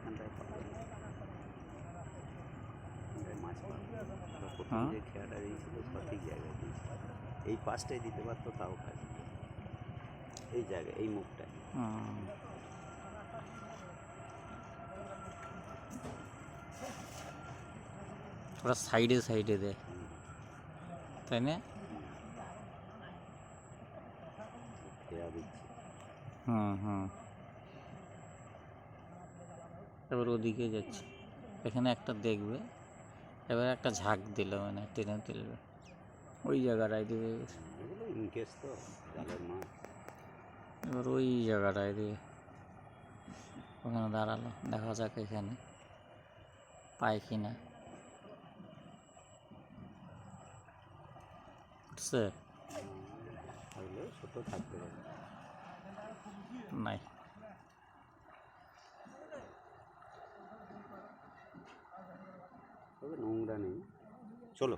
এখানটায় পাবে না, এখানটায় মাছ পাবে। প্রথম হ্যাঁ যে খেয়াটা দিয়েছিল সঠিক জায়গায় দিয়েছিল, এই পাশটাই দিতে পারতো তাও কাজ, এই জায়গায় এই মুখটায়। ওরা সাইডে সাইডে দেয়, তাই না? খেয়া দিচ্ছে। হুম। এবার ওদিকে যাচ্ছে, এখানে একটা দেখবে, এবার একটা ঝাঁক দিল মানে টেনে তুলবে, ওই জায়গাটায় দিবে। এগুলো ইনকেস তো জালের মাছ। এবার ওই জায়গাটায় দিবে, ওখানে দাঁড়ালো, দেখা যাক এখানে পায় কিনা। বুঝছে? থাকলে ছোট থাকতে পারে, নাই। তবে নোংরা নেই। চলো।